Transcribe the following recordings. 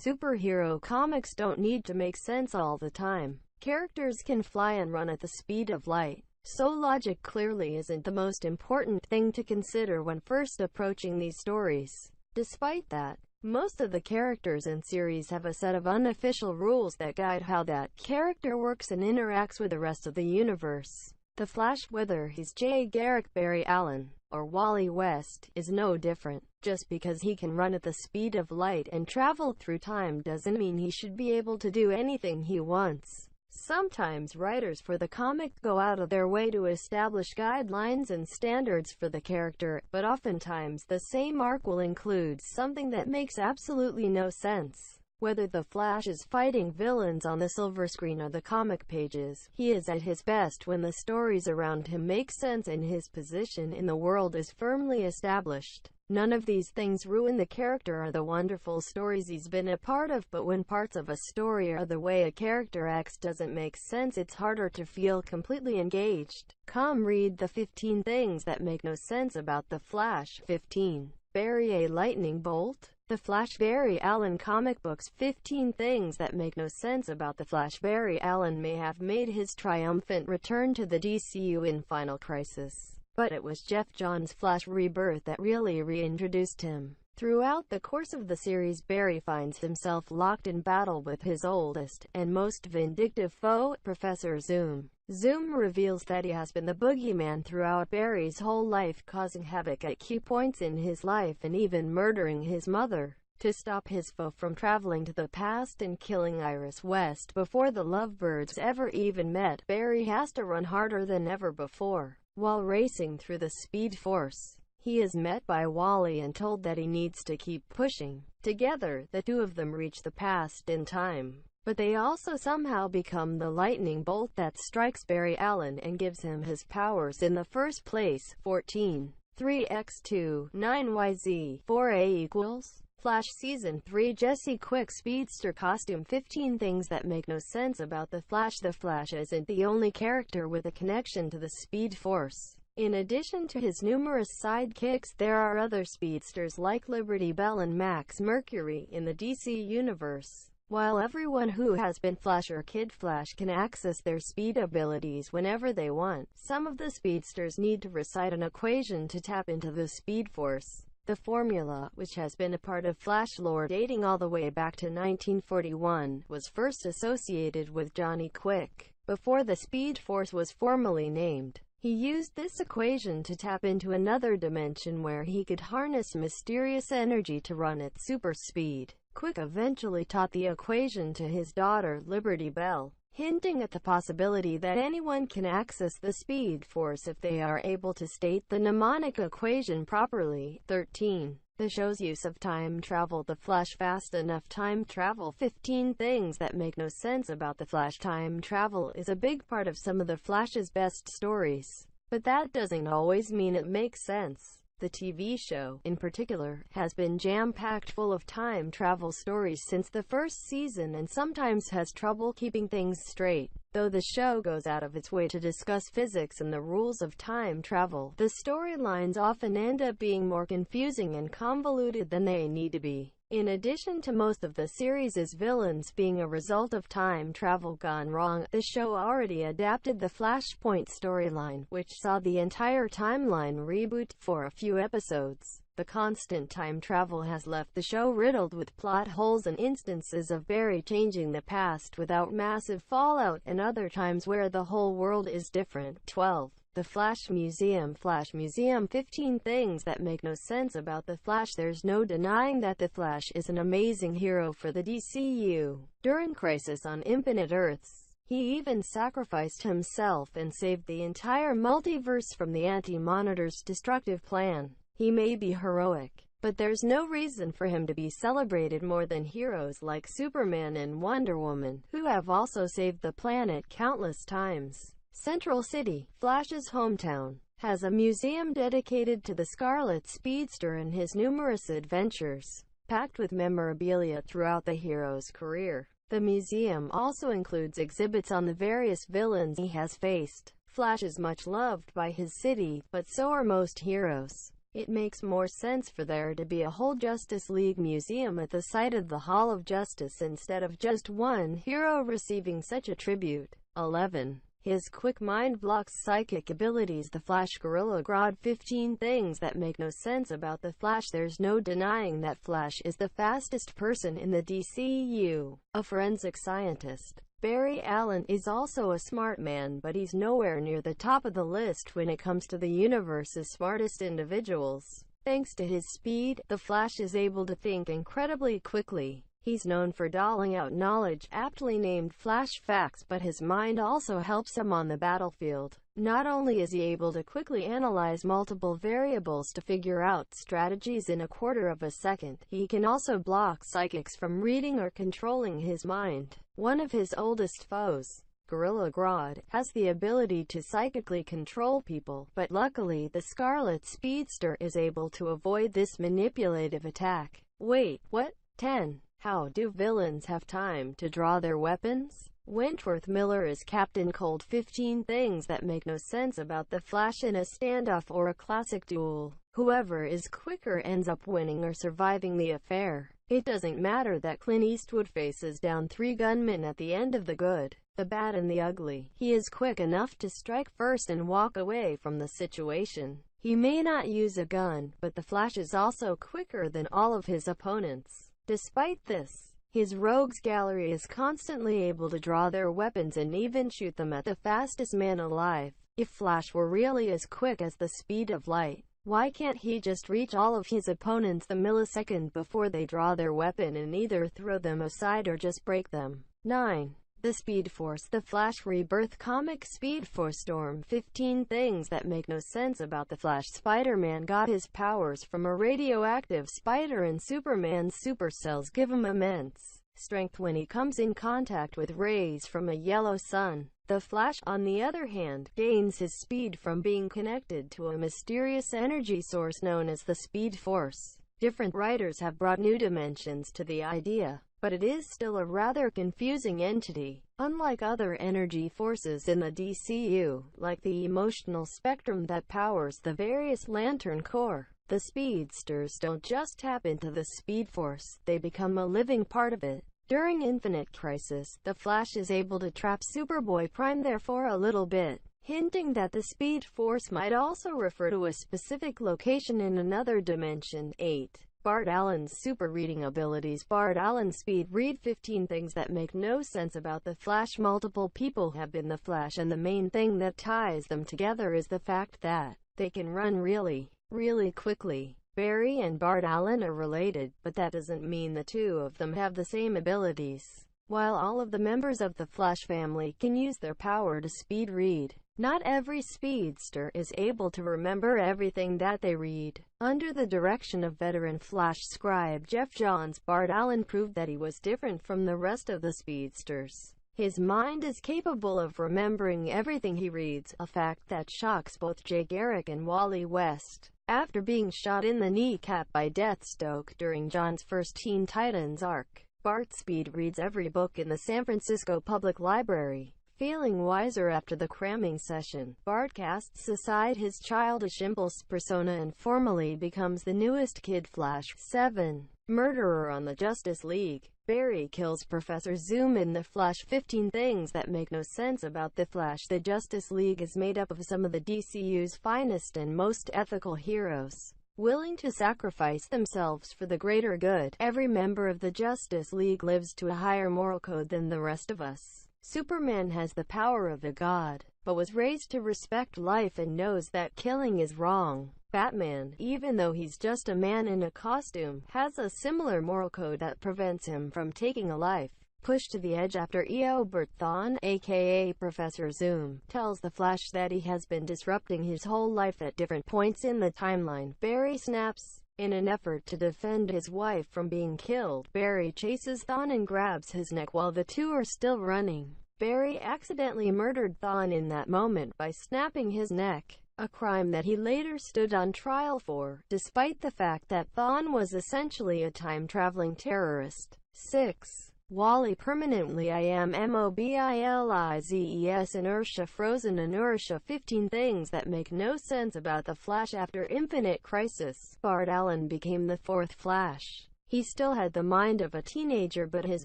Superhero comics don't need to make sense all the time. Characters can fly and run at the speed of light. So logic clearly isn't the most important thing to consider when first approaching these stories. Despite that, most of the characters in series have a set of unofficial rules that guide how that character works and interacts with the rest of the universe. The Flash, whether he's Jay Garrick, Barry Allen, or Wally West, is no different. Just because he can run at the speed of light and travel through time doesn't mean he should be able to do anything he wants. Sometimes writers for the comic go out of their way to establish guidelines and standards for the character, but oftentimes the same arc will include something that makes absolutely no sense. Whether the Flash is fighting villains on the silver screen or the comic pages, he is at his best when the stories around him make sense and his position in the world is firmly established. None of these things ruin the character or the wonderful stories he's been a part of, but when parts of a story or the way a character acts doesn't make sense, it's harder to feel completely engaged. Come read the 15 things that make no sense about the Flash. 15. Barry a lightning bolt? The Flash. Barry Allen comic books. 15 things that make no sense about the Flash. Barry Allen may have made his triumphant return to the DCU in Final Crisis, but it was Geoff Johns' Flash Rebirth that really reintroduced him. Throughout the course of the series, Barry finds himself locked in battle with his oldest and most vindictive foe, Professor Zoom. Zoom reveals that he has been the boogeyman throughout Barry's whole life, causing havoc at key points in his life and even murdering his mother. To stop his foe from traveling to the past and killing Iris West before the Lovebirds ever even met, Barry has to run harder than ever before. While racing through the Speed Force, he is met by Wally and told that he needs to keep pushing. Together, the two of them reach the past in time, but they also somehow become the lightning bolt that strikes Barry Allen and gives him his powers in the first place. 14. 3x2 9yz 4a equals Flash Season 3 Jesse Quick Speedster Costume. 15 things that make no sense about the Flash. The Flash isn't the only character with a connection to the Speed Force. In addition to his numerous sidekicks, there are other speedsters like Liberty Bell and Max Mercury in the DC universe. While everyone who has been Flash or Kid Flash can access their speed abilities whenever they want, some of the speedsters need to recite an equation to tap into the Speed Force. The formula, which has been a part of Flash lore dating all the way back to 1941, was first associated with Johnny Quick before the Speed Force was formally named. He used this equation to tap into another dimension where he could harness mysterious energy to run at super speed. Quick eventually taught the equation to his daughter, Liberty Bell, hinting at the possibility that anyone can access the Speed Force if they are able to state the mnemonic equation properly. 13. The show's use of time travel. The Flash. Fast enough time travel. 15 things that make no sense about the Flash. Time travel is a big part of some of the Flash's best stories, but that doesn't always mean it makes sense. The TV show, in particular, has been jam-packed full of time travel stories since the first season and sometimes has trouble keeping things straight. Though the show goes out of its way to discuss physics and the rules of time travel, the storylines often end up being more confusing and convoluted than they need to be. In addition to most of the series' villains being a result of time travel gone wrong, the show already adapted the Flashpoint storyline, which saw the entire timeline reboot for a few episodes. The constant time travel has left the show riddled with plot holes and instances of Barry changing the past without massive fallout, and other times where the whole world is different. 12. The Flash Museum. Flash Museum. 15 things that make no sense about the Flash. There's no denying that the Flash is an amazing hero for the DCU. During Crisis on Infinite Earths, he even sacrificed himself and saved the entire multiverse from the Anti-Monitor's destructive plan. He may be heroic, but there's no reason for him to be celebrated more than heroes like Superman and Wonder Woman, who have also saved the planet countless times. Central City, Flash's hometown, has a museum dedicated to the Scarlet Speedster and his numerous adventures, packed with memorabilia throughout the hero's career. The museum also includes exhibits on the various villains he has faced. Flash is much loved by his city, but so are most heroes. It makes more sense for there to be a whole Justice League museum at the site of the Hall of Justice instead of just one hero receiving such a tribute. 11. His quick mind blocks psychic abilities. The Flash. Gorilla Grodd. 15 things that make no sense about the Flash. There's no denying that Flash is the fastest person in the DCU. A forensic scientist, Barry Allen is also a smart man, but he's nowhere near the top of the list when it comes to the universe's smartest individuals. Thanks to his speed, the Flash is able to think incredibly quickly. He's known for doling out knowledge, aptly named Flash Facts, but his mind also helps him on the battlefield. Not only is he able to quickly analyze multiple variables to figure out strategies in a quarter of a second, he can also block psychics from reading or controlling his mind. One of his oldest foes, Gorilla Grodd, has the ability to psychically control people, but luckily the Scarlet Speedster is able to avoid this manipulative attack. Wait, what? 10. How do villains have time to draw their weapons? Wentworth Miller is Captain Cold. 15 things that make no sense about the Flash in a standoff or a classic duel. Whoever is quicker ends up winning or surviving the affair. It doesn't matter that Clint Eastwood faces down 3 gunmen at the end of The Good, the Bad and the Ugly. He is quick enough to strike first and walk away from the situation. He may not use a gun, but the Flash is also quicker than all of his opponents. Despite this, his rogues gallery is constantly able to draw their weapons and even shoot them at the fastest man alive. If Flash were really as quick as the speed of light, why can't he just reach all of his opponents the millisecond before they draw their weapon and either throw them aside or just break them? 9. The Speed Force. The Flash Rebirth comic. Speed Force Storm. 15 things that make no sense about the Flash. Spider-Man got his powers from a radioactive spider, and Superman's supercells give him immense strength when he comes in contact with rays from a yellow sun. The Flash, on the other hand, gains his speed from being connected to a mysterious energy source known as the Speed Force. Different writers have brought new dimensions to the idea, but it is still a rather confusing entity. Unlike other energy forces in the DCU, like the emotional spectrum that powers the various Lantern Corps, the Speedsters don't just tap into the Speed Force, they become a living part of it. During Infinite Crisis, the Flash is able to trap Superboy Prime there for a little bit, hinting that the Speed Force might also refer to a specific location in another dimension. 8. Bart Allen's super reading abilities. Bart Allen's speed read. 15 things that make no sense about the Flash. Multiple people have been the Flash, and the main thing that ties them together is the fact that they can run really quickly. Barry and Bart Allen are related, but that doesn't mean the two of them have the same abilities. While all of the members of the Flash family can use their power to speed read, not every speedster is able to remember everything that they read. Under the direction of veteran Flash scribe Jeff Johns, Bart Allen proved that he was different from the rest of the speedsters. His mind is capable of remembering everything he reads, a fact that shocks both Jay Garrick and Wally West. After being shot in the kneecap by Deathstroke during John's first Teen Titans arc, Bart speed reads every book in the San Francisco Public Library. Feeling wiser after the cramming session, Bart casts aside his childish impulse persona and formally becomes the newest Kid Flash. 7. Murderer on the Justice League. Barry kills Professor Zoom in The Flash. 15 things that make no sense about The Flash. The Justice League is made up of some of the DCU's finest and most ethical heroes, willing to sacrifice themselves for the greater good. Every member of the Justice League lives to a higher moral code than the rest of us. Superman has the power of a god, but was raised to respect life and knows that killing is wrong. Batman, even though he's just a man in a costume, has a similar moral code that prevents him from taking a life. Pushed to the edge after Eobert Thawne, aka Professor Zoom, tells the Flash that he has been disrupting his whole life at different points in the timeline. Barry snaps. In an effort to defend his wife from being killed, Barry chases Thawne and grabs his neck while the two are still running. Barry accidentally murdered Thawne in that moment by snapping his neck, a crime that he later stood on trial for, despite the fact that Thawne was essentially a time-traveling terrorist. 6. Wally permanently immobilizes inertia frozen inertia 15 things that make no sense about the Flash after Infinite Crisis. Bart Allen became the fourth Flash. He still had the mind of a teenager, but his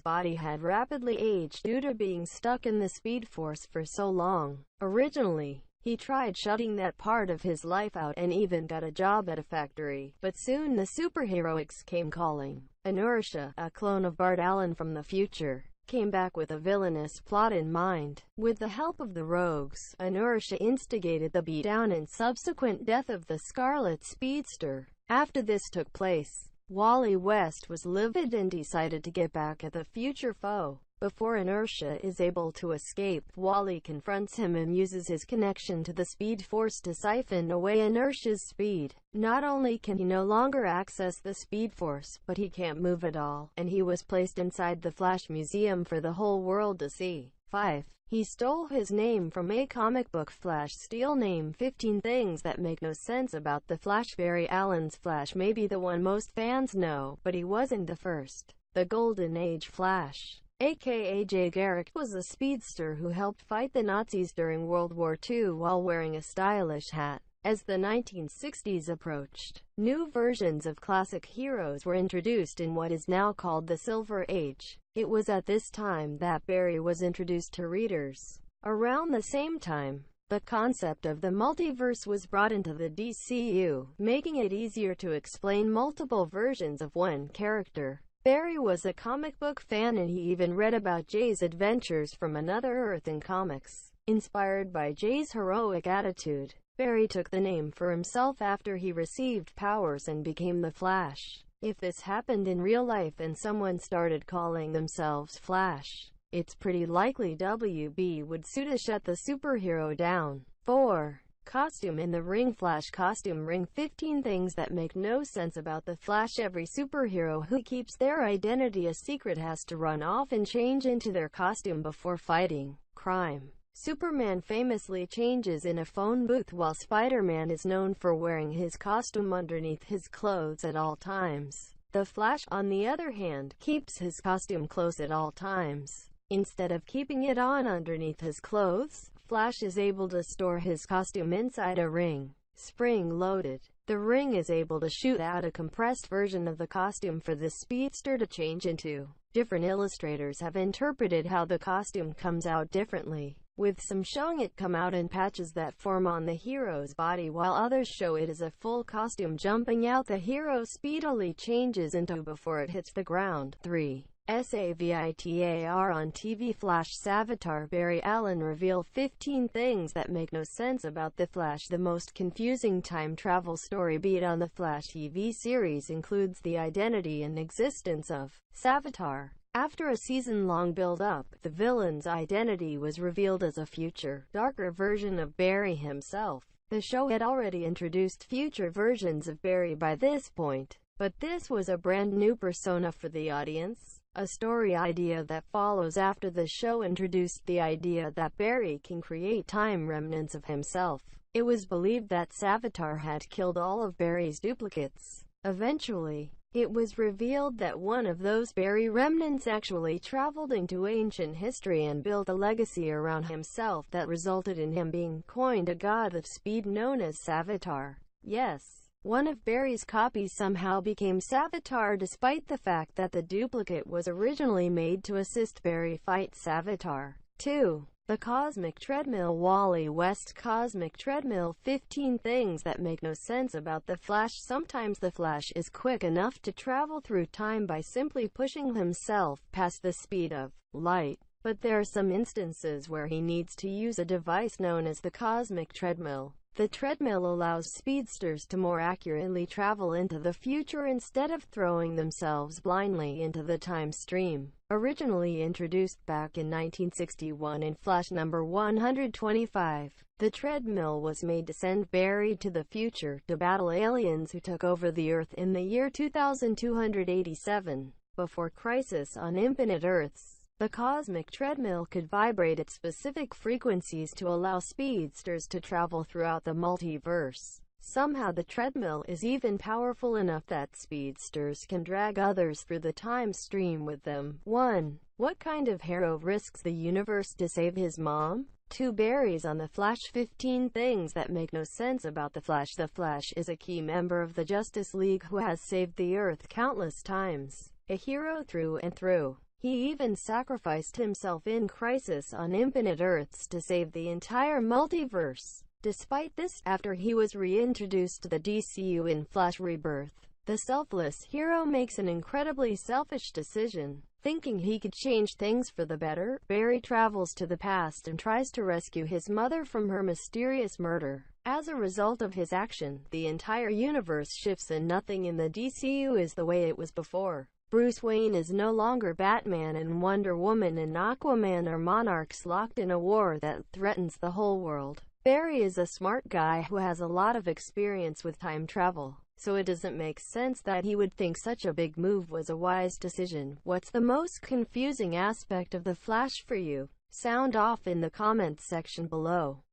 body had rapidly aged due to being stuck in the Speed Force for so long. Originally, he tried shutting that part of his life out and even got a job at a factory, but soon the superheroics came calling. Inertia, a clone of Bart Allen from the future, came back with a villainous plot in mind. With the help of the Rogues, Inertia instigated the beatdown and subsequent death of the Scarlet Speedster. After this took place, Wally West was livid and decided to get back at the future foe. Before Inertia is able to escape, Wally confronts him and uses his connection to the Speed Force to siphon away Inertia's speed. Not only can he no longer access the Speed Force, but he can't move at all, and he was placed inside the Flash Museum for the whole world to see. 5. He stole his name from a comic book. Flash steal name 15 things that make no sense about the Flash. Barry Allen's Flash may be the one most fans know, but he wasn't the first. The Golden Age Flash, aka Jay Garrick, was a speedster who helped fight the Nazis during World War II while wearing a stylish hat. As the 1960s approached, new versions of classic heroes were introduced in what is now called the Silver Age. It was at this time that Barry was introduced to readers. Around the same time, the concept of the multiverse was brought into the DCU, making it easier to explain multiple versions of one character. Barry was a comic book fan, and he even read about Jay's adventures from another Earth in comics. Inspired by Jay's heroic attitude, Barry took the name for himself after he received powers and became the Flash. If this happened in real life and someone started calling themselves Flash, it's pretty likely WB would sue to shut the superhero down. 4. Costume in the ring. Flash costume ring 15 things that make no sense about the Flash. Every superhero who keeps their identity a secret has to run off and change into their costume before fighting crime. Superman famously changes in a phone booth, while Spider-Man is known for wearing his costume underneath his clothes at all times. The Flash, on the other hand, keeps his costume close at all times. Instead of keeping it on underneath his clothes, Flash is able to store his costume inside a ring, spring-loaded. The ring is able to shoot out a compressed version of the costume for the speedster to change into. Different illustrators have interpreted how the costume comes out differently, with some showing it come out in patches that form on the hero's body, while others show it as a full costume jumping out the hero speedily changes into before it hits the ground. 3. SAVITAR on TV. Flash Savitar. Barry Allen revealed 15 things that make no sense about the Flash. The most confusing time travel story beat on the Flash TV series includes the identity and existence of Savitar. After a season-long build-up, the villain's identity was revealed as a future, darker version of Barry himself. The show had already introduced future versions of Barry by this point, but this was a brand new persona for the audience. A story idea that follows after the show introduced the idea that Barry can create time remnants of himself. It was believed that Savitar had killed all of Barry's duplicates. Eventually, it was revealed that one of those Barry remnants actually traveled into ancient history and built a legacy around himself that resulted in him being coined a god of speed known as Savitar. Yes, one of Barry's copies somehow became Savitar despite the fact that the duplicate was originally made to assist Barry fight Savitar. 2. The Cosmic Treadmill. Wally West Cosmic Treadmill. 15 things that make no sense about the Flash. Sometimes the Flash is quick enough to travel through time by simply pushing himself past the speed of light, but there are some instances where he needs to use a device known as the Cosmic Treadmill. The treadmill allows speedsters to more accurately travel into the future instead of throwing themselves blindly into the time stream. Originally introduced back in 1961 in Flash number 125, the treadmill was made to send Barry to the future to battle aliens who took over the Earth in the year 2287. Before Crisis on Infinite Earths, the Cosmic Treadmill could vibrate at specific frequencies to allow speedsters to travel throughout the multiverse. Somehow the treadmill is even powerful enough that speedsters can drag others through the time stream with them. 1. What kind of hero risks the universe to save his mom? 2. Barry's on The Flash. 15 things that make no sense about The Flash. The Flash is a key member of the Justice League who has saved the Earth countless times. A hero through and through. He even sacrificed himself in Crisis on Infinite Earths to save the entire multiverse. Despite this, after he was reintroduced to the DCU in Flash Rebirth, the selfless hero makes an incredibly selfish decision. Thinking he could change things for the better, Barry travels to the past and tries to rescue his mother from her mysterious murder. As a result of his action, the entire universe shifts and nothing in the DCU is the way it was before. Bruce Wayne is no longer Batman, and Wonder Woman and Aquaman are monarchs locked in a war that threatens the whole world. Barry is a smart guy who has a lot of experience with time travel, so it doesn't make sense that he would think such a big move was a wise decision. What's the most confusing aspect of The Flash for you? Sound off in the comments section below.